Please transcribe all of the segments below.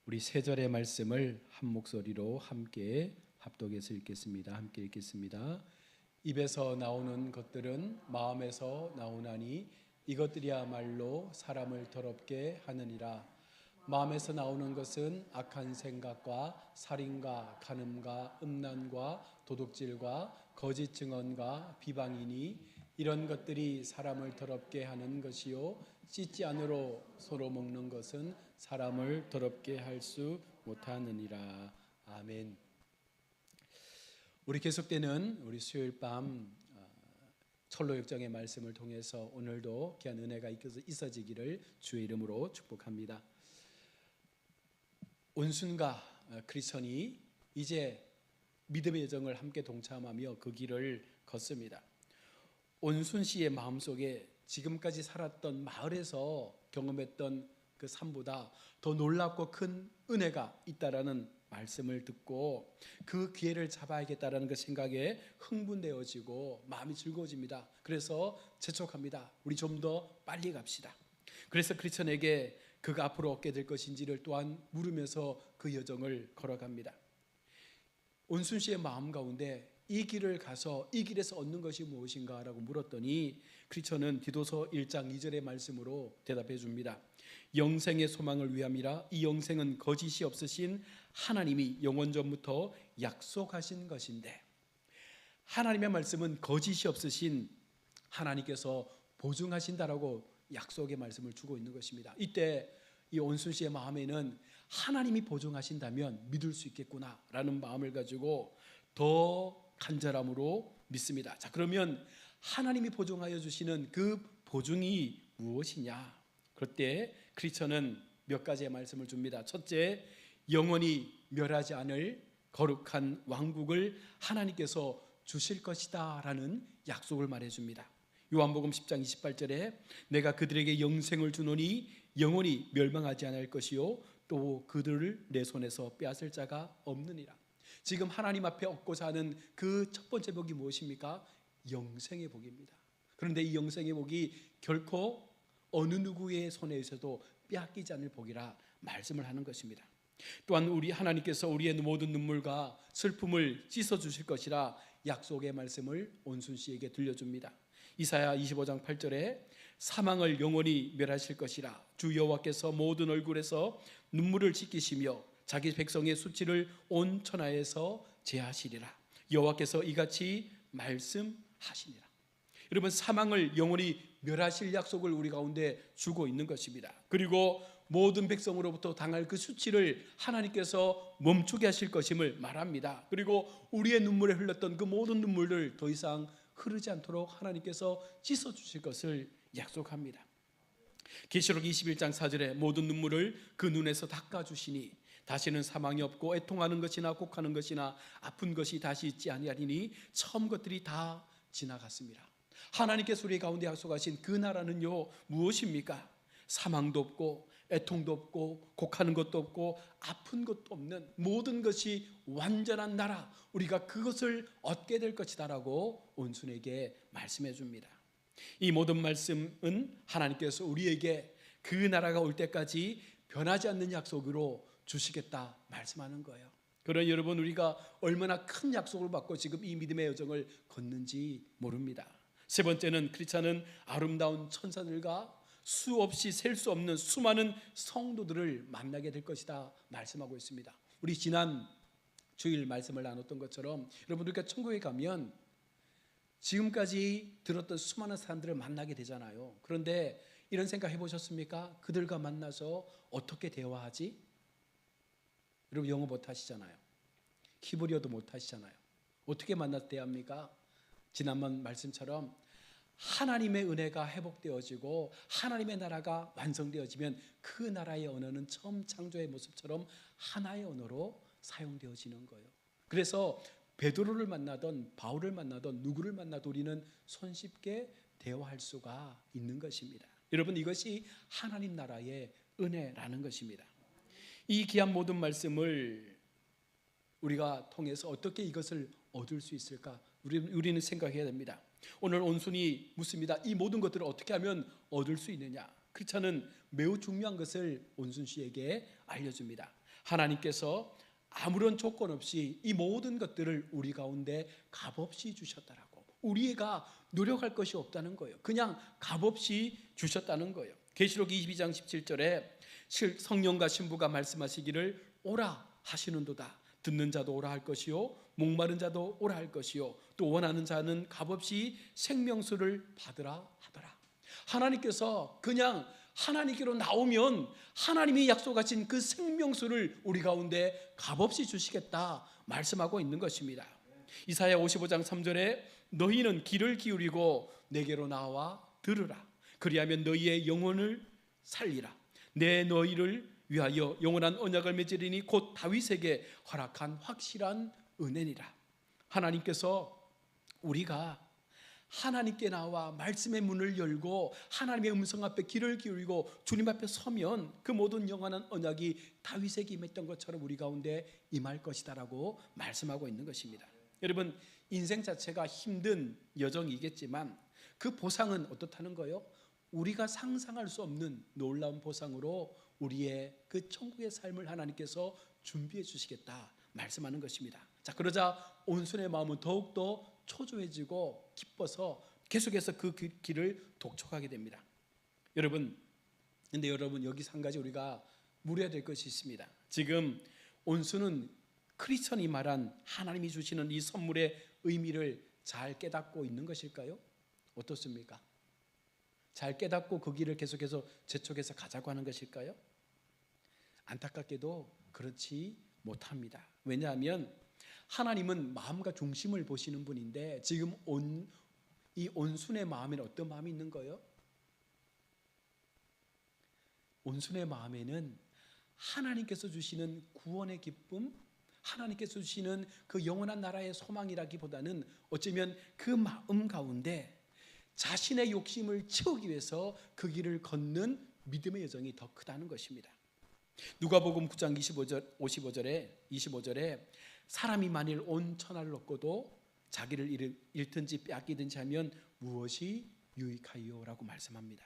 우리 세 절의 말씀을 한 목소리로 함께 합독해서 읽겠습니다. 함께 읽겠습니다. 입에서 나오는 것들은 마음에서 나오나니 이것들이야말로 사람을 더럽게 하느니라. 마음에서 나오는 것은 악한 생각과 살인과 간음과 음란과 도둑질과 거짓 증언과 비방이니 이런 것들이 사람을 더럽게 하는 것이요 씻지 않으로 서로 먹는 것은 사람을 더럽게 할 수 못하느니라. 아멘. 우리 계속되는 우리 수요일 밤 철로역정의 말씀을 통해서 오늘도 귀한 은혜가 있어지기를 주의 이름으로 축복합니다. 온순과 크리스천이 이제 믿음의 여정을 함께 동참하며 그 길을 걷습니다. 온순 씨의 마음속에 지금까지 살았던 마을에서 경험했던 그 삶보다 더 놀랍고 큰 은혜가 있다라는 말씀을 듣고 그 기회를 잡아야겠다라는 그 생각에 흥분되어지고 마음이 즐거워집니다. 그래서 재촉합니다. 우리 좀 더 빨리 갑시다. 그래서 크리스천에게 그가 앞으로 얻게 될 것인지를 또한 물으면서 그 여정을 걸어갑니다. 온순 씨의 마음 가운데 이 길을 가서 이 길에서 얻는 것이 무엇인가 라고 물었더니 크리스천은 디도서 1장 2절의 말씀으로 대답해 줍니다. 영생의 소망을 위함이라. 이 영생은 거짓이 없으신 하나님이 영원 전부터 약속하신 것인데, 하나님의 말씀은 거짓이 없으신 하나님께서 보증하신다라고 약속의 말씀을 주고 있는 것입니다. 이때 이 온순 씨의 마음에는 하나님이 보증하신다면 믿을 수 있겠구나라는 마음을 가지고 더 간절함으로 믿습니다. 자, 그러면 하나님이 보증하여 주시는 그 보증이 무엇이냐? 그때 크리스천은 몇 가지의 말씀을 줍니다. 첫째, 영원히 멸하지 않을 거룩한 왕국을 하나님께서 주실 것이다 라는 약속을 말해줍니다. 요한복음 10장 28절에 내가 그들에게 영생을 주노니 영원히 멸망하지 않을 것이요 또 그들을 내 손에서 빼앗을 자가 없느니라. 지금 하나님 앞에 얻고자 하는 그 첫 번째 복이 무엇입니까? 영생의 복입니다. 그런데 이 영생의 복이 결코 어느 누구의 손에 있어도 빼앗기지 않을 복이라 말씀을 하는 것입니다. 또한 우리 하나님께서 우리의 모든 눈물과 슬픔을 씻어주실 것이라 약속의 말씀을 온순 씨에게 들려줍니다. 이사야 25장 8절에 사망을 영원히 멸하실 것이라. 주 여호와께서 모든 얼굴에서 눈물을 씻기시며 자기 백성의 수치를 온 천하에서 제하시리라. 여호와께서 이같이 말씀하시니라. 여러분, 사망을 영원히 멸하실 약속을 우리 가운데 주고 있는 것입니다. 그리고 모든 백성으로부터 당할 그 수치를 하나님께서 멈추게 하실 것임을 말합니다. 그리고 우리의 눈물에 흘렀던 그 모든 눈물을 더 이상 흐르지 않도록 하나님께서 씻어주실 것을 약속합니다. 계시록 21장 4절에 모든 눈물을 그 눈에서 닦아주시니 다시는 사망이 없고 애통하는 것이나 곡하는 것이나 아픈 것이 다시 있지 아니하리니 처음 것들이 다 지나갔습니다. 하나님께서 우리 가운데 약속하신 그 나라는요 무엇입니까? 사망도 없고 애통도 없고 곡하는 것도 없고 아픈 것도 없는 모든 것이 완전한 나라, 우리가 그것을 얻게 될 것이다라고 온순에게 말씀해 줍니다. 이 모든 말씀은 하나님께서 우리에게 그 나라가 올 때까지 변하지 않는 약속으로 주시겠다 말씀하는 거예요. 그러나 여러분, 우리가 얼마나 큰 약속을 받고 지금 이 믿음의 여정을 걷는지 모릅니다. 세 번째는 크리스찬은 아름다운 천사들과 수없이 셀 수 없는 수많은 성도들을 만나게 될 것이다 말씀하고 있습니다. 우리 지난 주일 말씀을 나눴던 것처럼 여러분, 우리가 천국에 가면 지금까지 들었던 수많은 사람들을 만나게 되잖아요. 그런데 이런 생각 해보셨습니까? 그들과 만나서 어떻게 대화하지? 여러분, 영어 못하시잖아요. 히브리어도 못하시잖아요. 어떻게 만나서 대합니까? 지난번 말씀처럼 하나님의 은혜가 회복되어지고 하나님의 나라가 완성되어지면 그 나라의 언어는 처음 창조의 모습처럼 하나의 언어로 사용되어지는 거예요. 그래서 베드로를 만나던 바울을 만나던 누구를 만나도 우리는 손쉽게 대화할 수가 있는 것입니다. 여러분, 이것이 하나님 나라의 은혜라는 것입니다. 이 귀한 모든 말씀을 우리가 통해서 어떻게 이것을 얻을 수 있을까? 우리는 생각해야 됩니다. 오늘 온순이 묻습니다. 이 모든 것들을 어떻게 하면 얻을 수 있느냐? 크리스찬은 매우 중요한 것을 온순 씨에게 알려줍니다. 하나님께서 아무런 조건 없이 이 모든 것들을 우리 가운데 값없이 주셨다라고. 우리가 노력할 것이 없다는 거예요. 그냥 값없이 주셨다는 거예요. 계시록 22장 17절에 성령과 신부가 말씀하시기를 오라 하시는도다. 듣는 자도 오라 할 것이요 목마른 자도 오라 할 것이요 또 원하는 자는 값없이 생명수를 받으라 하더라. 하나님께서 그냥 하나님께로 나오면 하나님이 약속하신 그 생명수를 우리 가운데 값없이 주시겠다 말씀하고 있는 것입니다. 이사야 55장 3절에 너희는 귀를 기울이고 내게로 나와 들으라. 그리하면 너희의 영혼을 살리라. 내 너희를 위하여 영원한 언약을 맺으리니 곧 다윗에게 허락한 확실한 은혜니라. 하나님께서 우리가 하나님께 나와 말씀의 문을 열고 하나님의 음성 앞에 귀를 기울이고 주님 앞에 서면 그 모든 영원한 언약이 다윗에게 임했던 것처럼 우리 가운데 임할 것이다라고 말씀하고 있는 것입니다. 여러분, 인생 자체가 힘든 여정이겠지만 그 보상은 어떻다는 거예요? 우리가 상상할 수 없는 놀라운 보상으로 우리의 그 천국의 삶을 하나님께서 준비해 주시겠다 말씀하는 것입니다. 자, 그러자 온순의 마음은 더욱더 초조해지고 기뻐서 계속해서 그 길을 독촉하게 됩니다. 근데 여러분 여기서 한 가지 우리가 물어야 될 것이 있습니다. 지금 온순은 크리스천이 말한 하나님이 주시는 이 선물의 의미를 잘 깨닫고 있는 것일까요? 어떻습니까? 잘 깨닫고 그 길을 계속해서 재촉해서 가자고 하는 것일까요? 안타깝게도 그렇지 못합니다. 왜냐하면 하나님은 마음과 중심을 보시는 분인데 지금 이 온순의 마음에는 어떤 마음이 있는 거예요? 온순의 마음에는 하나님께서 주시는 구원의 기쁨, 하나님께서 주시는 그 영원한 나라의 소망이라기보다는 어쩌면 그 마음 가운데 자신의 욕심을 채우기 위해서 그 길을 걷는 믿음의 여정이 더 크다는 것입니다. 누가복음 9장 25절에 사람이 만일 온 천하를 얻고도 자기를 잃든지 빼앗기든지 하면 무엇이 유익하요? 라고 말씀합니다.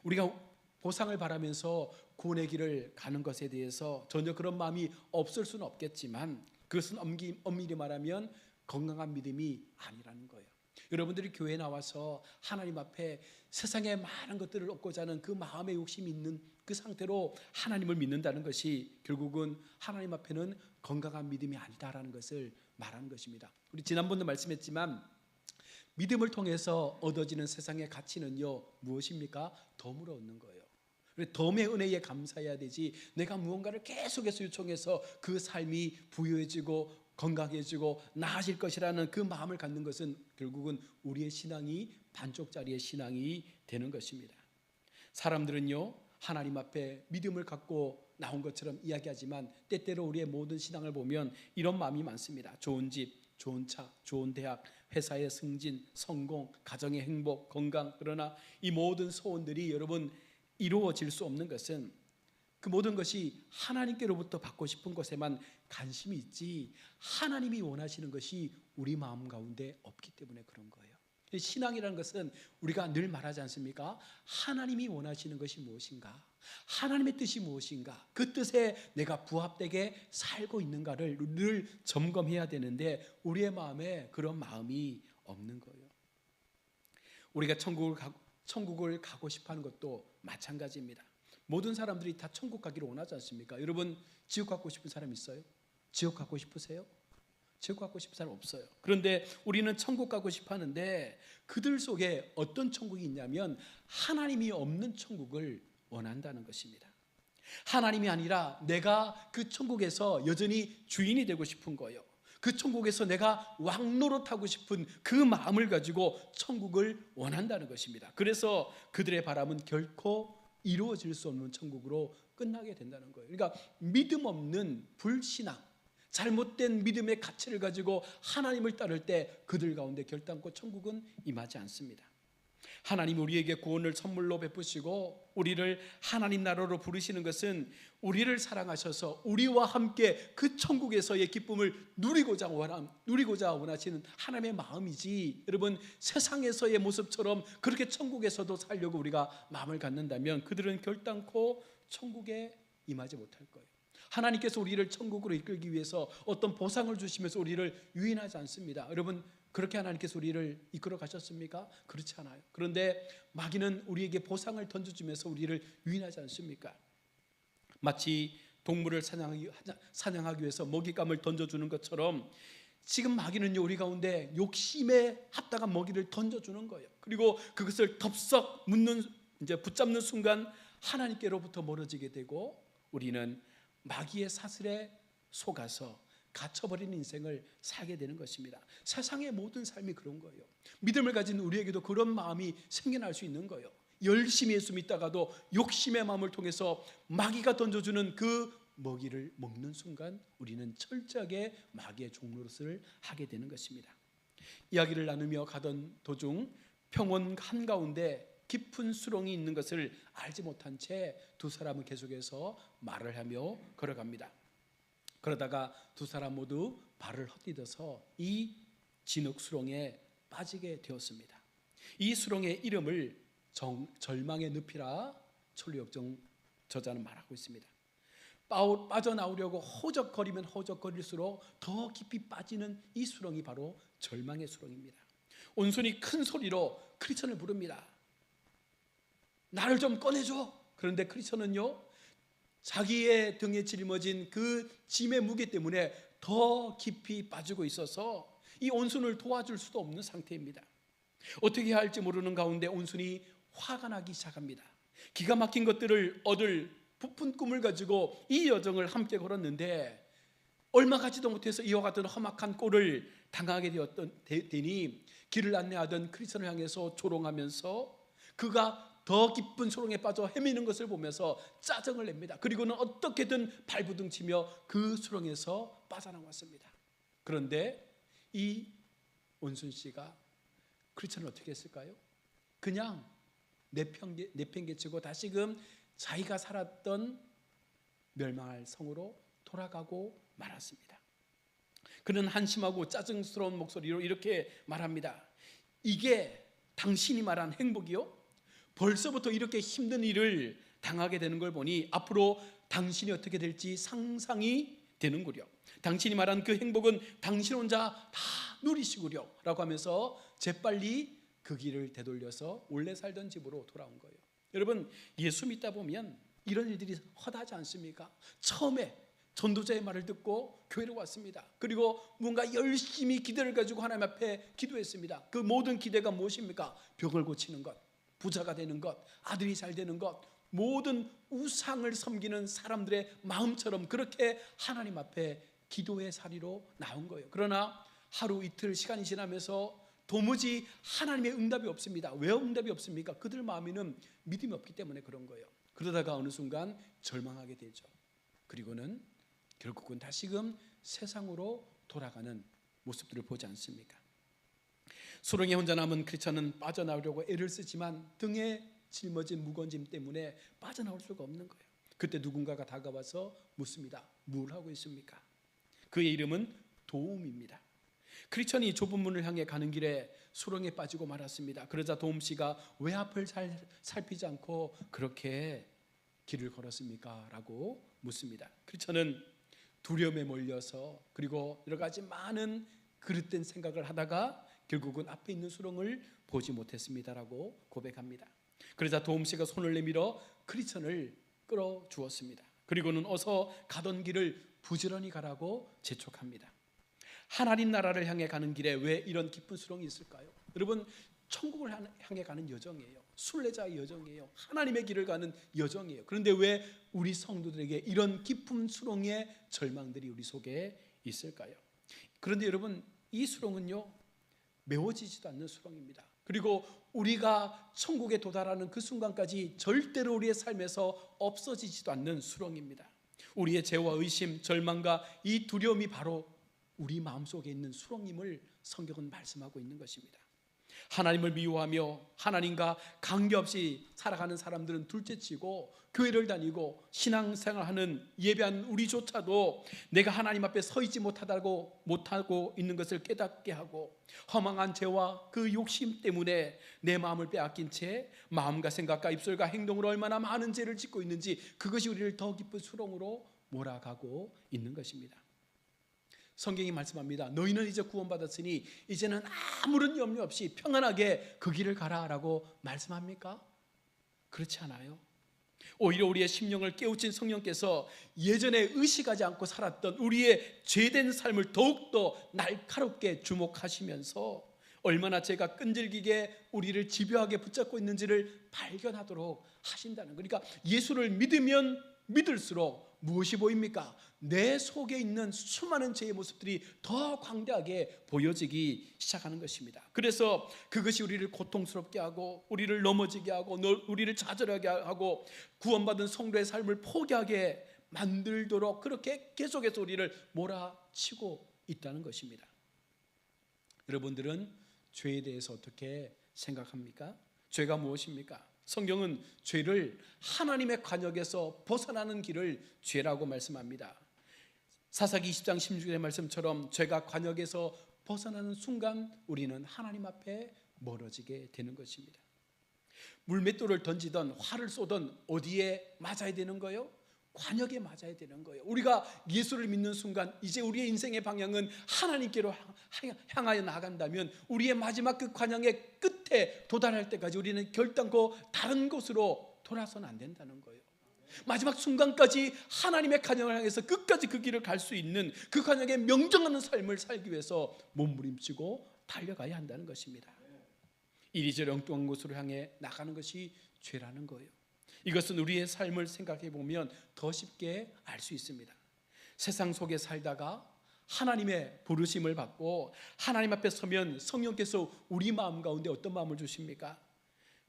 우리가 보상을 바라면서 구원의 길을 가는 것에 대해서 전혀 그런 마음이 없을 수는 없겠지만 그것은 엄밀히 말하면 건강한 믿음이 아니라는 거예요. 여러분들이 교회에 나와서 하나님 앞에 세상의 많은 것들을 얻고자 하는 그 마음의 욕심이 있는 그 상태로 하나님을 믿는다는 것이 결국은 하나님 앞에는 건강한 믿음이 아니다라는 것을 말하는 것입니다. 우리 지난번도 말씀했지만 믿음을 통해서 얻어지는 세상의 가치는요 무엇입니까? 덤으로 얻는 거예요. 덤의 은혜에 감사해야 되지 내가 무언가를 계속해서 요청해서 그 삶이 부유해지고 건강해지고 나아질 것이라는 그 마음을 갖는 것은 결국은 우리의 신앙이 반쪽짜리의 신앙이 되는 것입니다. 사람들은요 하나님 앞에 믿음을 갖고 나온 것처럼 이야기하지만 때때로 우리의 모든 신앙을 보면 이런 마음이 많습니다. 좋은 집, 좋은 차, 좋은 대학, 회사의 승진, 성공, 가정의 행복, 건강. 그러나 이 모든 소원들이 여러분 이루어질 수 없는 것은 그 모든 것이 하나님께로부터 받고 싶은 것에만 관심이 있지 하나님이 원하시는 것이 우리 마음 가운데 없기 때문에 그런 거예요. 신앙이라는 것은 우리가 늘 말하지 않습니까? 하나님이 원하시는 것이 무엇인가? 하나님의 뜻이 무엇인가? 그 뜻에 내가 부합되게 살고 있는가를 늘 점검해야 되는데 우리의 마음에 그런 마음이 없는 거예요. 우리가 천국을 가고 싶어하는 것도 마찬가지입니다. 모든 사람들이 다 천국 가기를 원하지 않습니까? 여러분 지옥 가고 싶은 사람 있어요? 지옥 가고 싶으세요? 지옥 가고 싶은 사람 없어요. 그런데 우리는 천국 가고 싶어 하는데 그들 속에 어떤 천국이 있냐면 하나님이 없는 천국을 원한다는 것입니다. 하나님이 아니라 내가 그 천국에서 여전히 주인이 되고 싶은 거예요. 그 천국에서 내가 왕노릇하고 싶은 그 마음을 가지고 천국을 원한다는 것입니다. 그래서 그들의 바람은 결코 이루어질 수 없는 천국으로 끝나게 된다는 거예요. 그러니까 믿음 없는 불신앙, 잘못된 믿음의 가치를 가지고 하나님을 따를 때 그들 가운데 결단코 천국은 임하지 않습니다. 하나님 우리에게 구원을 선물로 베푸시고 우리를 하나님 나라로 부르시는 것은 우리를 사랑하셔서 우리와 함께 그 천국에서의 기쁨을 누리고자 원하시는 하나님의 마음이지, 여러분 세상에서의 모습처럼 그렇게 천국에서도 살려고 우리가 마음을 갖는다면 그들은 결단코 천국에 임하지 못할 거예요. 하나님께서 우리를 천국으로 이끌기 위해서 어떤 보상을 주시면서 우리를 유인하지 않습니다. 여러분, 그렇게 하나님께서 우리를 이끌어 가셨습니까? 그렇지 않아요. 그런데 마귀는 우리에게 보상을 던져주면서 우리를 유인하지 않습니까? 마치 동물을 사냥하기 위해서 먹잇감을 던져주는 것처럼 지금 마귀는요, 우리 가운데 욕심에 합당한 먹이를 던져주는 거예요. 그리고 그것을 덥석 붙잡는 순간 하나님께로부터 멀어지게 되고 우리는 마귀의 사슬에 속아서 갇혀버린 인생을 살게 되는 것입니다. 세상의 모든 삶이 그런 거예요. 믿음을 가진 우리에게도 그런 마음이 생겨날 수 있는 거예요. 열심히 예수 믿다가도 욕심의 마음을 통해서 마귀가 던져주는 그 먹이를 먹는 순간 우리는 철저하게 마귀의 종노릇을 하게 되는 것입니다. 이야기를 나누며 가던 도중 평원 한가운데 깊은 수렁이 있는 것을 알지 못한 채 두 사람은 계속해서 말을 하며 걸어갑니다. 그러다가 두 사람 모두 발을 헛디뎌서 이 진흙 수렁에 빠지게 되었습니다. 이 수렁의 이름을 절망의 늪이라 천루역정 저자는 말하고 있습니다. 빠져나오려고 허적거리면 허적거릴수록 더 깊이 빠지는 이 수렁이 바로 절망의 수렁입니다. 온순이 큰 소리로 크리스천을 부릅니다. 나를 좀 꺼내줘. 그런데 크리스천은요, 자기의 등에 짊어진 그 짐의 무게 때문에 더 깊이 빠지고 있어서 이 온순을 도와줄 수도 없는 상태입니다. 어떻게 해야 할지 모르는 가운데 온순이 화가 나기 시작합니다. 기가 막힌 것들을 얻을 부푼 꿈을 가지고 이 여정을 함께 걸었는데 얼마 가지도 못해서 이와 같은 험악한 꼴을 당하게 되니 길을 안내하던 크리스천을 향해서 조롱하면서 그가 더 깊은 수렁에 빠져 헤매는 것을 보면서 짜증을 냅니다. 그리고는 어떻게든 발부둥치며 그 수렁에서 빠져나왔습니다. 그런데 이 온순 씨가 크리스천을 어떻게 했을까요? 그냥 내팽개치고 다시금 자기가 살았던 멸망할 성으로 돌아가고 말았습니다. 그는 한심하고 짜증스러운 목소리로 이렇게 말합니다. 이게 당신이 말한 행복이요? 벌써부터 이렇게 힘든 일을 당하게 되는 걸 보니 앞으로 당신이 어떻게 될지 상상이 되는구려. 당신이 말한 그 행복은 당신 혼자 다 누리시구려 라고 하면서 재빨리 그 길을 되돌려서 원래 살던 집으로 돌아온 거예요. 여러분, 예수 믿다 보면 이런 일들이 허다하지 않습니까? 처음에 전도자의 말을 듣고 교회로 왔습니다. 그리고 뭔가 열심히 기대를 가지고 하나님 앞에 기도했습니다. 그 모든 기대가 무엇입니까? 병을 고치는 것, 부자가 되는 것, 아들이 잘 되는 것, 모든 우상을 섬기는 사람들의 마음처럼 그렇게 하나님 앞에 기도의 사리로 나온 거예요. 그러나 하루 이틀 시간이 지나면서 도무지 하나님의 응답이 없습니다. 왜 응답이 없습니까? 그들 마음에는 믿음이 없기 때문에 그런 거예요. 그러다가 어느 순간 절망하게 되죠. 그리고는 결국은 다시금 세상으로 돌아가는 모습들을 보지 않습니까? 수렁에 혼자 남은 크리스천은 빠져나오려고 애를 쓰지만 등에 짊어진 무거운 짐 때문에 빠져나올 수가 없는 거예요. 그때 누군가가 다가와서 묻습니다. 뭘 하고 있습니까? 그의 이름은 도움입니다. 크리스천이 좁은 문을 향해 가는 길에 수렁에 빠지고 말았습니다. 그러자 도움 씨가 왜 앞을 살피지 않고 그렇게 길을 걸었습니까? 라고 묻습니다. 크리스천은 두려움에 몰려서 그리고 여러 가지 많은 그릇된 생각을 하다가 결국은 앞에 있는 수렁을 보지 못했습니다라고 고백합니다. 그러자 도움 씨가 손을 내밀어 크리스천을 끌어주었습니다. 그리고는 어서 가던 길을 부지런히 가라고 재촉합니다. 하나님 나라를 향해 가는 길에 왜 이런 깊은 수렁이 있을까요? 여러분, 천국을 향해 가는 여정이에요. 순례자의 여정이에요. 하나님의 길을 가는 여정이에요. 그런데 왜 우리 성도들에게 이런 깊은 수렁의 절망들이 우리 속에 있을까요? 그런데 여러분, 이 수렁은요, 메워지지도 않는 수렁입니다. 그리고 우리가 천국에 도달하는 그 순간까지 절대로 우리의 삶에서 없어지지도 않는 수렁입니다. 우리의 죄와 의심, 절망과 이 두려움이 바로 우리 마음속에 있는 수렁임을 성경은 말씀하고 있는 것입니다. 하나님을 미워하며 하나님과 관계없이 살아가는 사람들은 둘째치고 교회를 다니고 신앙생활하는 예배한 우리조차도 내가 하나님 앞에 서 있지 못하고 있는 것을 깨닫게 하고 허망한 죄와 그 욕심 때문에 내 마음을 빼앗긴 채 마음과 생각과 입술과 행동으로 얼마나 많은 죄를 짓고 있는지 그것이 우리를 더 깊은 수렁으로 몰아가고 있는 것입니다. 성경이 말씀합니다. 너희는 이제 구원받았으니 이제는 아무런 염려 없이 평안하게 그 길을 가라라고 말씀합니까? 그렇지 않아요. 오히려 우리의 심령을 깨우친 성령께서 예전에 의식하지 않고 살았던 우리의 죄된 삶을 더욱더 날카롭게 주목하시면서 얼마나 죄가 끈질기게 우리를 집요하게 붙잡고 있는지를 발견하도록 하신다는 거예요. 그러니까 예수를 믿으면 믿을수록 무엇이 보입니까? 내 속에 있는 수많은 죄의 모습들이 더 광대하게 보여지기 시작하는 것입니다. 그래서 그것이 우리를 고통스럽게 하고 우리를 넘어지게 하고 우리를 좌절하게 하고 구원받은 성도의 삶을 포기하게 만들도록 그렇게 계속해서 우리를 몰아치고 있다는 것입니다. 여러분들은 죄에 대해서 어떻게 생각합니까? 죄가 무엇입니까? 성경은 죄를 하나님의 관역에서 벗어나는 길을 죄라고 말씀합니다. 사사기 20장 16절의 말씀처럼 죄가 관역에서 벗어나는 순간 우리는 하나님 앞에 멀어지게 되는 것입니다. 물맷돌을 던지던 활을 쏘던 어디에 맞아야 되는 거예요? 관역에 맞아야 되는 거예요. 우리가 예수를 믿는 순간 이제 우리의 인생의 방향은 하나님께로 향하여 나간다면 우리의 마지막 그 관역의 끝에 도달할 때까지 우리는 결단코 다른 곳으로 돌아서는 안 된다는 거예요. 마지막 순간까지 하나님의 관역을 향해서 끝까지 그 길을 갈 수 있는 그 관역에 명정하는 삶을 살기 위해서 몸부림치고 달려가야 한다는 것입니다. 이리저리 엉뚱한 곳으로 향해 나가는 것이 죄라는 거예요. 이것은 우리의 삶을 생각해 보면 더 쉽게 알 수 있습니다. 세상 속에 살다가 하나님의 부르심을 받고 하나님 앞에 서면 성령께서 우리 마음 가운데 어떤 마음을 주십니까?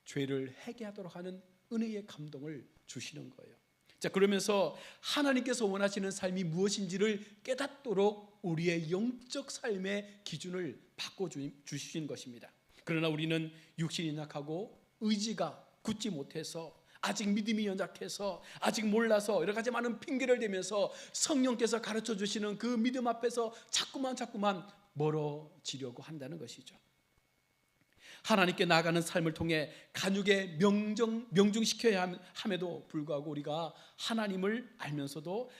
죄를 회개하도록 하는 은혜의 감동을 주시는 거예요. 자, 그러면서 하나님께서 원하시는 삶이 무엇인지를 깨닫도록 우리의 영적 삶의 기준을 바꿔주신 것입니다. 그러나 우리는 육신이 약하고 의지가 굳지 못해서 아직 믿음이 연약해서 아직 몰라서 여러 가지 많은 핑계를 대면서 성령께서 가르쳐 주시는 그 믿음 앞에서 자꾸만 멀어지려고 한다는 것이죠. 하나님께 나아가는 삶을 통해 간육에 명중시켜야 함에도 불구하고 우리가 하나님을 알면서도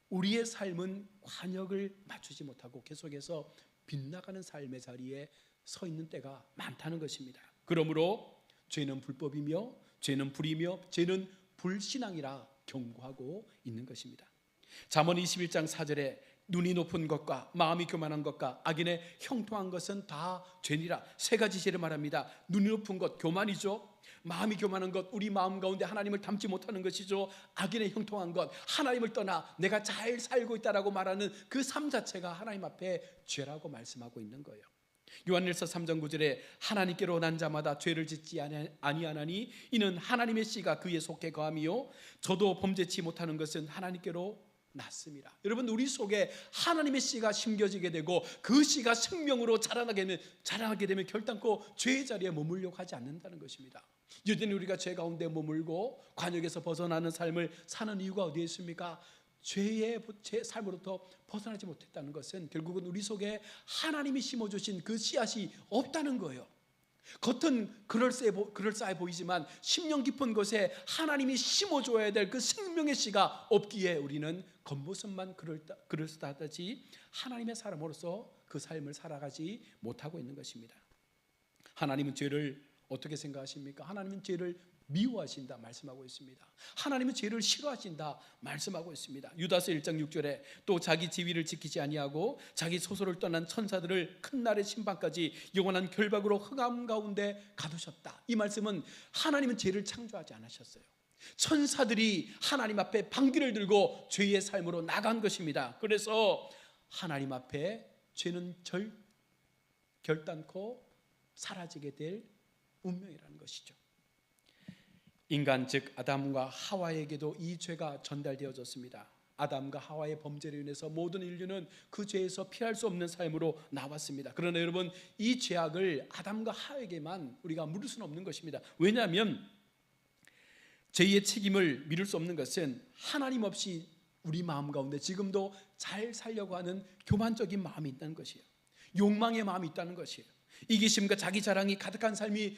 우리의 삶은 관역을 맞추지 못하고 계속해서 빗나가는 삶의 자리에 서 있는 때가 많다는 것입니다. 그러므로 죄는 불법이며 죄는 불이며 죄는 불신앙이라 경고하고 있는 것입니다. 잠언 21장 4절에 눈이 높은 것과 마음이 교만한 것과 악인의 형통한 것은 다 죄니라. 세 가지 죄를 말합니다. 눈이 높은 것, 교만이죠. 마음이 교만한 것, 우리 마음 가운데 하나님을 담지 못하는 것이죠. 악인의 형통한 것, 하나님을 떠나 내가 잘 살고 있다라고 말하는 그 삶 자체가 하나님 앞에 죄라고 말씀하고 있는 거예요. 요한일서 3장 9절에 하나님께로 난 자마다 죄를 짓지 아니하나니 이는 하나님의 씨가 그에 속해 거함이요 저도 범죄치 못하는 것은 하나님께로 났습니다. 여러분, 우리 속에 하나님의 씨가 심겨지게 되고 그 씨가 생명으로 자라나게 되면 결단코 죄의 자리에 머물려고 하지 않는다는 것입니다. 여전히 우리가 죄 가운데 머물고 관역에서 벗어나는 삶을 사는 이유가 어디에 있습니까? 죄의 삶으로부터 벗어나지 못했다는 것은 결국은 우리 속에 하나님이 심어주신 그 씨앗이 없다는 거예요. 겉은 그럴싸해 보이지만 심령 깊은 곳에 하나님이 심어줘야 될 그 생명의 씨가 없기에 우리는 겉모습만 그럴싸하지 하나님의 사람으로서 그 삶을 살아가지 못하고 있는 것입니다. 하나님은 죄를 어떻게 생각하십니까? 하나님은 죄를 미워하신다 말씀하고 있습니다. 하나님은 죄를 싫어하신다 말씀하고 있습니다. 유다서 1장 6절에 또 자기 지위를 지키지 아니하고 자기 소설을 떠난 천사들을 큰 날의 심판까지 영원한 결박으로 흑암 가운데 가두셨다. 이 말씀은 하나님은 죄를 창조하지 않으셨어요. 천사들이 하나님 앞에 방귀를 들고 죄의 삶으로 나간 것입니다. 그래서 하나님 앞에 죄는 결단코 사라지게 될 운명이라는 것이죠. 인간 즉 아담과 하와에게도 이 죄가 전달되어졌습니다. 아담과 하와의 범죄로 인해서 모든 인류는 그 죄에서 피할 수 없는 삶으로 나왔습니다. 그러나 여러분, 이 죄악을 아담과 하와에게만 우리가 물을 수는 없는 것입니다. 왜냐하면 죄의 책임을 미룰 수 없는 것은 하나님 없이 우리 마음 가운데 지금도 잘 살려고 하는 교만적인 마음이 있다는 것이에요. 욕망의 마음이 있다는 것이에요. 이기심과 자기 자랑이 가득한 삶이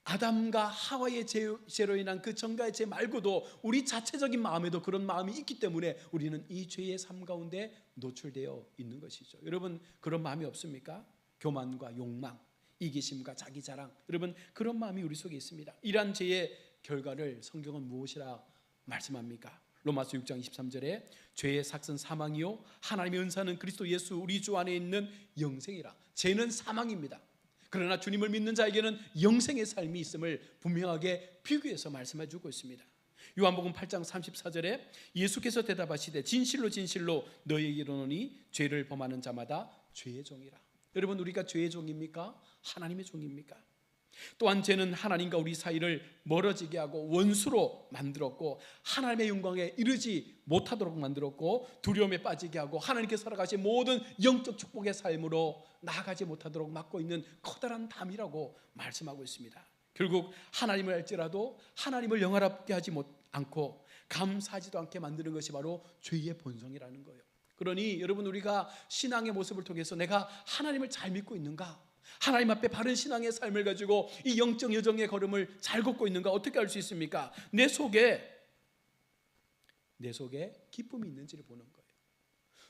아담과 하와의 죄로 인한 그 전가의 죄 말고도 우리 자체적인 마음에도 그런 마음이 있기 때문에 우리는 이 죄의 삶 가운데 노출되어 있는 것이죠. 여러분 그런 마음이 없습니까? 교만과 욕망, 이기심과 자기 자랑, 여러분 그런 마음이 우리 속에 있습니다. 이러한 죄의 결과를 성경은 무엇이라 말씀합니까? 로마서 6장 23절에 죄의 삭은 사망이요 하나님의 은사는 그리스도 예수 우리 주 안에 있는 영생이라. 죄는 사망입니다. 그러나 주님을 믿는 자에게는 영생의 삶이 있음을 분명하게 비교해서 말씀해 주고 있습니다. 요한복음 8장 34절에 예수께서 대답하시되 진실로 진실로 너희에게 이르노니 죄를 범하는 자마다 죄의 종이라. 여러분 우리가 죄의 종입니까? 하나님의 종입니까? 또한 죄는 하나님과 우리 사이를 멀어지게 하고 원수로 만들었고 하나님의 영광에 이르지 못하도록 만들었고 두려움에 빠지게 하고 하나님께서 살아가신 모든 영적 축복의 삶으로 나아가지 못하도록 막고 있는 커다란 담이라고 말씀하고 있습니다. 결국 하나님을 알지라도 하나님을 영화롭게 하지 않고 감사하지도 않게 만드는 것이 바로 죄의 본성이라는 거예요. 그러니 여러분 우리가 신앙의 모습을 통해서 내가 하나님을 잘 믿고 있는가, 하나님 앞에 바른 신앙의 삶을 가지고 이 영적 여정의 걸음을 잘 걷고 있는가 어떻게 알 수 있습니까? 내 속에 기쁨이 있는지를 보는 거예요.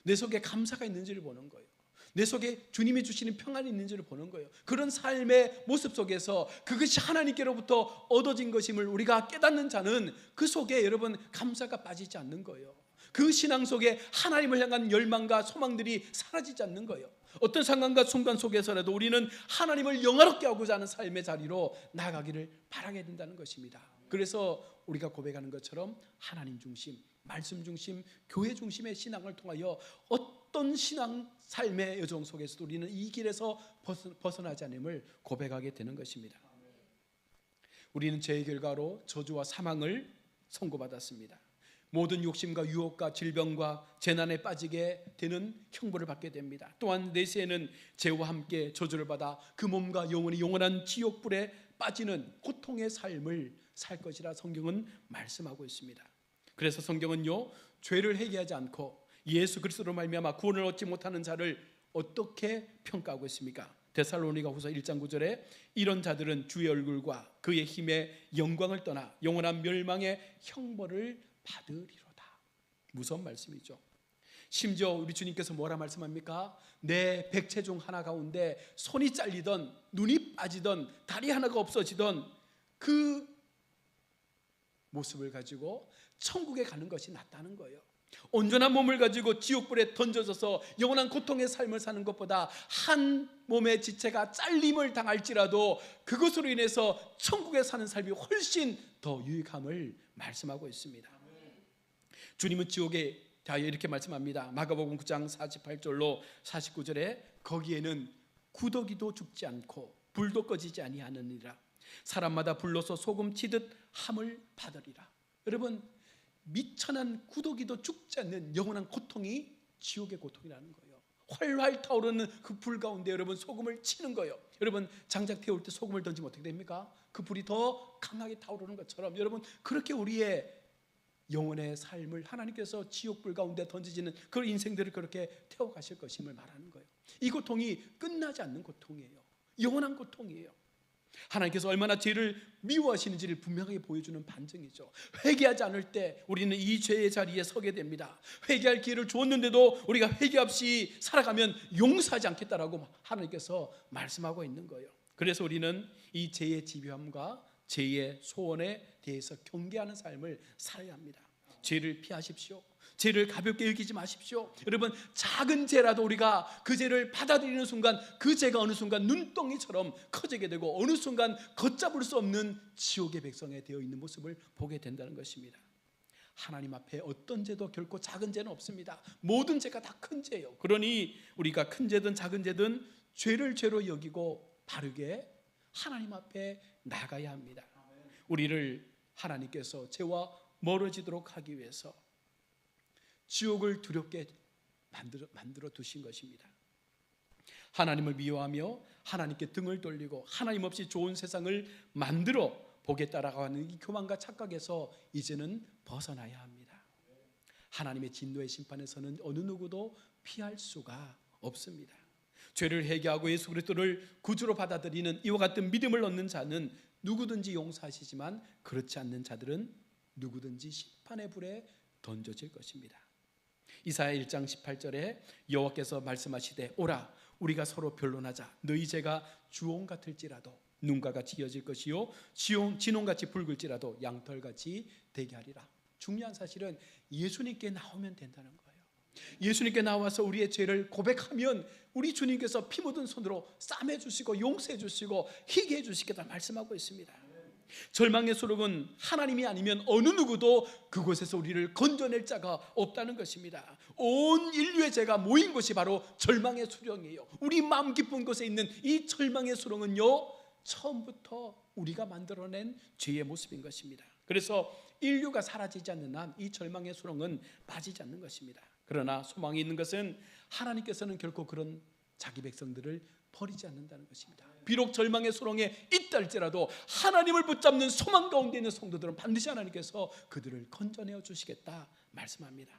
내 속에 감사가 있는지를 보는 거예요. 내 속에 주님이 주시는 평안이 있는지를 보는 거예요. 그런 삶의 모습 속에서 그것이 하나님께로부터 얻어진 것임을 우리가 깨닫는 자는 그 속에 여러분 감사가 빠지지 않는 거예요. 그 신앙 속에 하나님을 향한 열망과 소망들이 사라지지 않는 거예요. 어떤 상황과 순간 속에서라도 우리는 하나님을 영화롭게 하고자 하는 삶의 자리로 나아가기를 바라게 된다는 것입니다. 그래서 우리가 고백하는 것처럼 하나님 중심, 말씀 중심, 교회 중심의 신앙을 통하여 어떤 신앙 삶의 여정 속에서도 우리는 이 길에서 벗어나지 않음을 고백하게 되는 것입니다. 우리는 죄의 결과로 저주와 사망을 선고받았습니다. 모든 욕심과 유혹과 질병과 재난에 빠지게 되는 형벌을 받게 됩니다. 또한 내세에는 죄와 함께 저주를 받아 그 몸과 영혼이 영원한 지옥불에 빠지는 고통의 삶을 살 것이라 성경은 말씀하고 있습니다. 그래서 성경은요, 죄를 회개하지 않고 예수 그리스도로 말미암아 구원을 얻지 못하는 자를 어떻게 평가하고 있습니까? 데살로니가후서 1장 9절에 이런 자들은 주의 얼굴과 그의 힘의 영광을 떠나 영원한 멸망의 형벌을 받으리로다. 무서운 말씀이죠. 심지어 우리 주님께서 뭐라 말씀합니까? 내 백체 중 하나 가운데 손이 잘리던 눈이 빠지던 다리 하나가 없어지던 그 모습을 가지고 천국에 가는 것이 낫다는 거예요. 온전한 몸을 가지고 지옥불에 던져져서 영원한 고통의 삶을 사는 것보다 한 몸의 지체가 잘림을 당할지라도 그것으로 인해서 천국에 사는 삶이 훨씬 더 유익함을 말씀하고 있습니다. 주님은 지옥에 대하여 이렇게 말씀합니다. 마가복음 9장 48절로 49절에 거기에는 구더기도 죽지 않고 불도 꺼지지 아니하느니라. 사람마다 불로서 소금 치듯 함을 받으리라. 여러분 미천한 구더기도 죽지 않는 영원한 고통이 지옥의 고통이라는 거예요. 활활 타오르는 그 불 가운데 여러분 소금을 치는 거예요. 여러분 장작 태울 때 소금을 던지면 어떻게 됩니까? 그 불이 더 강하게 타오르는 것처럼 여러분 그렇게 우리의 영혼의 삶을 하나님께서 지옥불 가운데 던지지는 그 인생들을 그렇게 태워가실 것임을 말하는 거예요. 이 고통이 끝나지 않는 고통이에요. 영원한 고통이에요. 하나님께서 얼마나 죄를 미워하시는지를 분명하게 보여주는 반증이죠. 회개하지 않을 때 우리는 이 죄의 자리에 서게 됩니다. 회개할 기회를 주었는데도 우리가 회개 없이 살아가면 용서하지 않겠다라고 하나님께서 말씀하고 있는 거예요. 그래서 우리는 이 죄의 집요함과 죄의 소원에 대해서 경계하는 삶을 살아야 합니다. 죄를 피하십시오. 죄를 가볍게 여기지 마십시오. 여러분 작은 죄라도 우리가 그 죄를 받아들이는 순간 그 죄가 어느 순간 눈덩이처럼 커지게 되고 어느 순간 걷잡을 수 없는 지옥의 백성에 되어 있는 모습을 보게 된다는 것입니다. 하나님 앞에 어떤 죄도 결코 작은 죄는 없습니다. 모든 죄가 다 큰 죄예요. 그러니 우리가 큰 죄든 작은 죄든 죄를 죄로 여기고 바르게 하나님 앞에 나가야 합니다. 우리를 하나님께서 죄와 멀어지도록 하기 위해서 지옥을 두렵게 만들어 두신 것입니다. 하나님을 미워하며 하나님께 등을 돌리고 하나님 없이 좋은 세상을 만들어 보겠다라고 하는 이 교만과 착각에서 이제는 벗어나야 합니다. 하나님의 진노의 심판에서는 어느 누구도 피할 수가 없습니다. 죄를 회개하고 예수 그리스도를 구주로 받아들이는 이와 같은 믿음을 얻는 자는 누구든지 용서하시지만 그렇지 않는 자들은 누구든지 심판의 불에 던져질 것입니다. 이사야 1장 18절에 여호와께서 말씀하시되 오라 우리가 서로 변론하자. 너희 죄가 주홍 같을지라도 눈과 같이 이어질 것이요 진홍같이 붉을지라도 양털같이 되게 하리라. 중요한 사실은 예수님께 나오면 된다는 거예요. 예수님께 나와서 우리의 죄를 고백하면 우리 주님께서 피 묻은 손으로 싸매 주시고 용서해 주시고 희게 해 주시겠다 말씀하고 있습니다. 절망의 수렁은 하나님이 아니면 어느 누구도 그곳에서 우리를 건져낼 자가 없다는 것입니다. 온 인류의 죄가 모인 곳이 바로 절망의 수렁이에요. 우리 마음 깊은 곳에 있는 이 절망의 수렁은요, 처음부터 우리가 만들어낸 죄의 모습인 것입니다. 그래서 인류가 사라지지 않는 한 이 절망의 수렁은 빠지지 않는 것입니다. 그러나 소망이 있는 것은 하나님께서는 결코 그런 자기 백성들을 버리지 않는다는 것입니다. 비록 절망의 수렁에 있다 할지라도 하나님을 붙잡는 소망 가운데 있는 성도들은 반드시 하나님께서 그들을 건져내어 주시겠다 말씀합니다.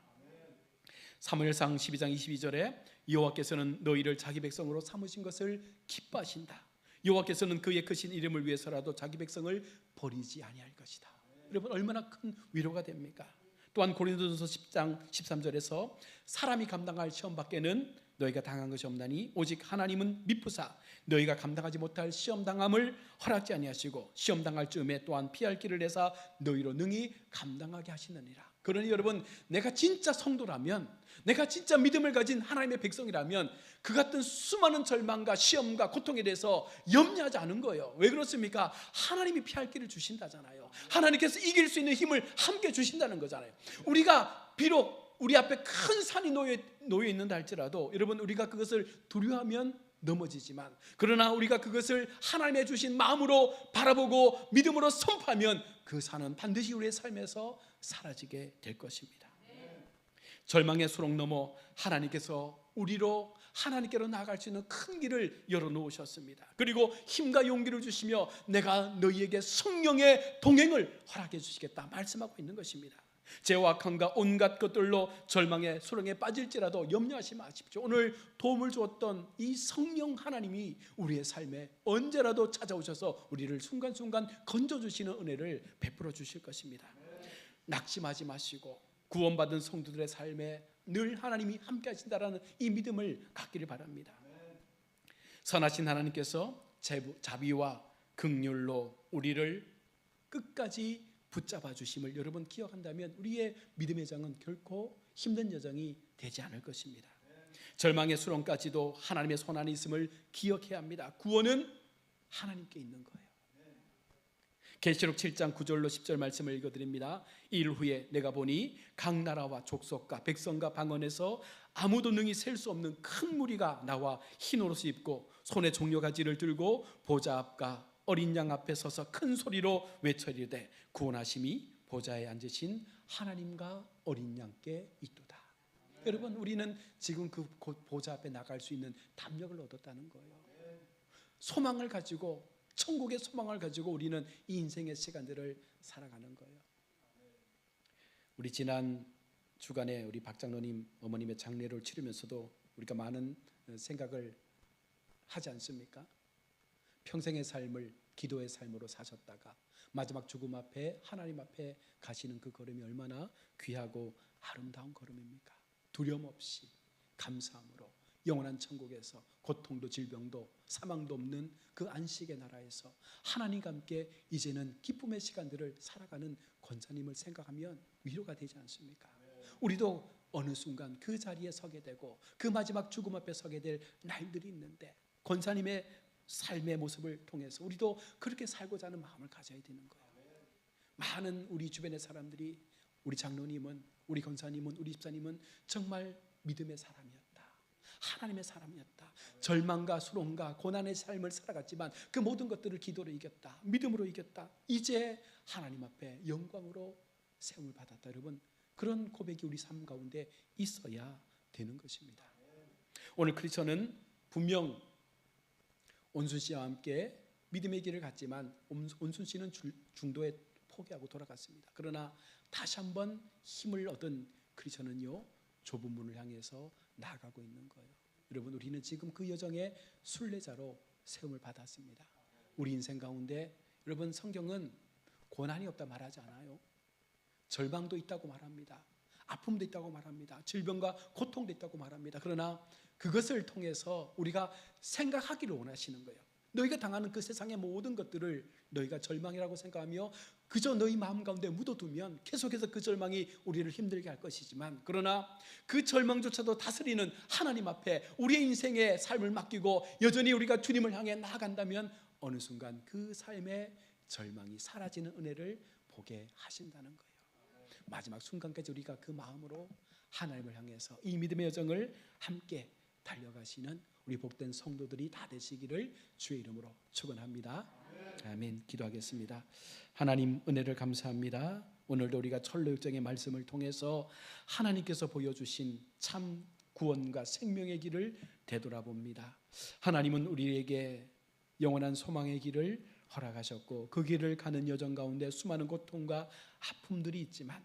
사무엘상 12장 22절에 여호와께서는 너희를 자기 백성으로 삼으신 것을 기뻐하신다. 여호와께서는 그의 크신 이름을 위해서라도 자기 백성을 버리지 아니할 것이다. 여러분 얼마나 큰 위로가 됩니까? 또한 고린도전서 10장 13절에서 사람이 감당할 시험 밖에는 너희가 당한 것이 없나니 오직 하나님은 미쁘사 너희가 감당하지 못할 시험 당함을 허락지 아니하시고 시험 당할 즈음에 또한 피할 길을 내사 너희로 능히 감당하게 하시느니라. 그러니 여러분 내가 진짜 성도라면, 내가 진짜 믿음을 가진 하나님의 백성이라면 그 같은 수많은 절망과 시험과 고통에 대해서 염려하지 않은 거예요. 왜 그렇습니까? 하나님이 피할 길을 주신다잖아요. 하나님께서 이길 수 있는 힘을 함께 주신다는 거잖아요. 우리가 비록 우리 앞에 큰 산이 놓여 있는다 할지라도 여러분 우리가 그것을 두려워하면 넘어지지만, 그러나 우리가 그것을 하나님의 주신 마음으로 바라보고 믿음으로 선포하면 그 산은 반드시 우리의 삶에서 사라지게 될 것입니다. 절망의 수렁 넘어 하나님께서 우리로 하나님께로 나아갈 수 있는 큰 길을 열어놓으셨습니다. 그리고 힘과 용기를 주시며 내가 너희에게 성령의 동행을 허락해 주시겠다 말씀하고 있는 것입니다. 죄와 악함과 온갖 것들로 절망의 수렁에 빠질지라도 염려하지 마십시오. 오늘 도움을 주었던 이 성령 하나님이 우리의 삶에 언제라도 찾아오셔서 우리를 순간순간 건져주시는 은혜를 베풀어 주실 것입니다. 낙심하지 마시고 구원받은 성도들의 삶에 늘 하나님이 함께 하신다라는 이 믿음을 갖기를 바랍니다. 선하신 하나님께서 자비와 긍휼로 우리를 끝까지 붙잡아 주심을 여러분 기억한다면 우리의 믿음의 장은 결코 힘든 여정이 되지 않을 것입니다. 절망의 수렁까지도 하나님의 손 안에 있음을 기억해야 합니다. 구원은 하나님께 있는 거예요. 계시록 7장 9절로 10절 말씀을 읽어드립니다. 이일 후에 내가 보니 각 나라와 족속과 백성과 방언에서 아무도 능히 셀 수 없는 큰 무리가 나와 흰 옷을 입고 손에 종려가지를 들고 보좌 앞과 어린 양 앞에 서서 큰 소리로 외쳐이르되 구원하심이 보좌에 앉으신 하나님과 어린 양께 있도다. 여러분 우리는 지금 그 보좌 앞에 나갈 수 있는 담력을 얻었다는 거예요. 소망을 가지고, 천국의 소망을 가지고 우리는 이 인생의 시간들을 살아가는 거예요. 우리 지난 주간에 우리 박 장로님 어머님의 장례를 치르면서도 우리가 많은 생각을 하지 않습니까? 평생의 삶을 기도의 삶으로 사셨다가 마지막 죽음 앞에 하나님 앞에 가시는 그 걸음이 얼마나 귀하고 아름다운 걸음입니까? 두려움 없이 감사함으로 영원한 천국에서 고통도 질병도 사망도 없는 그 안식의 나라에서 하나님과 함께 이제는 기쁨의 시간들을 살아가는 권사님을 생각하면 위로가 되지 않습니까? 우리도 어느 순간 그 자리에 서게 되고 그 마지막 죽음 앞에 서게 될 날들이 있는데 권사님의 삶의 모습을 통해서 우리도 그렇게 살고자 하는 마음을 가져야 되는 거예요. 많은 우리 주변의 사람들이 우리 장로님은, 우리 권사님은, 우리 집사님은 정말 믿음의 사람이었다, 하나님의 사람이었다, 절망과 수렁과 고난의 삶을 살아갔지만 그 모든 것들을 기도로 이겼다, 믿음으로 이겼다, 이제 하나님 앞에 영광으로 세움을 받았다. 여러분 그런 고백이 우리 삶 가운데 있어야 되는 것입니다. 오늘 크리스천은 분명 온순 씨와 함께 믿음의 길을 갔지만 온순 씨는 중도에 포기하고 돌아갔습니다. 그러나 다시 한번 힘을 얻은 크리스천은요 좁은 문을 향해서 나아가고 있는 거예요. 여러분, 우리는 지금 그 여정의 순례자로 세움을 받았습니다. 우리 인생 가운데 여러분, 성경은 고난이 없다 말하지 않아요. 절망도 있다고 말합니다. 아픔도 있다고 말합니다. 질병과 고통도 있다고 말합니다. 그러나 그것을 통해서 우리가 생각하기를 원하시는 거예요. 너희가 당하는 그 세상의 모든 것들을 너희가 절망이라고 생각하며 그저 너희 마음 가운데 묻어두면 계속해서 그 절망이 우리를 힘들게 할 것이지만, 그러나 그 절망조차도 다스리는 하나님 앞에 우리의 인생의 삶을 맡기고 여전히 우리가 주님을 향해 나아간다면 어느 순간 그 삶의 절망이 사라지는 은혜를 보게 하신다는 거예요. 마지막 순간까지 우리가 그 마음으로 하나님을 향해서 이 믿음의 여정을 함께 달려가시는 우리 복된 성도들이 다 되시기를 주의 이름으로 축원합니다. 아멘. 기도하겠습니다. 하나님, 은혜를 감사합니다. 오늘도 우리가 철로역정의 말씀을 통해서 하나님께서 보여주신 참 구원과 생명의 길을 되돌아봅니다. 하나님은 우리에게 영원한 소망의 길을 허락하셨고 그 길을 가는 여정 가운데 수많은 고통과 아픔들이 있지만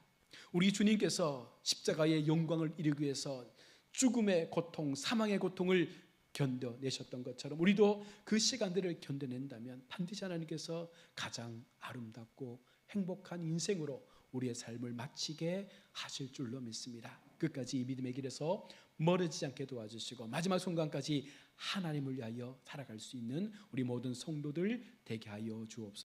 우리 주님께서 십자가의 영광을 이루기 위해서 죽음의 고통, 사망의 고통을 견뎌내셨던 것처럼 우리도 그 시간들을 견뎌낸다면 반드시 하나님께서 가장 아름답고 행복한 인생으로 우리의 삶을 마치게 하실 줄로 믿습니다. 끝까지 이 믿음의 길에서 멀어지지 않게 도와주시고 마지막 순간까지 하나님을 위하여 살아갈 수 있는 우리 모든 성도들 되게 하여 주옵소서.